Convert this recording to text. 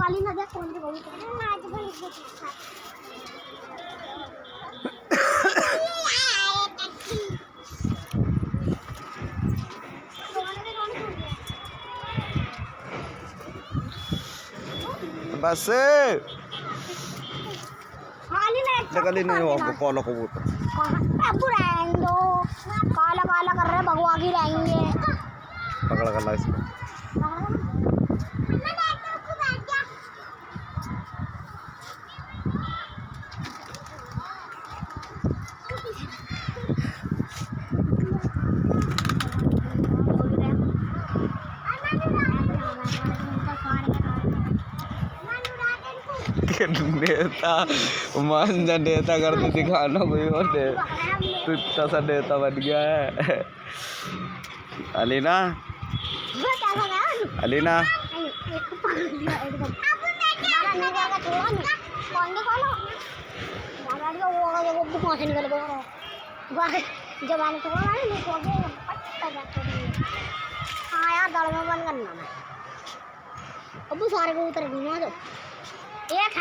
खाली ना देख कौन से कबूतर आज बड़ी बस खाली ना निकल ही नहीं हो काला कबूतर अब रहेंगे दो काला काला कर रहे भगवा की रहेंगे पकड़ कर ला इसको नेता मान जा नेता करते दिखाना कोई और दे तू इतना सा नेता बन गया है अलीना अलीना हाँ यार दड़ में बंद करना मैं अब सारे कबूतर घुमा दो एक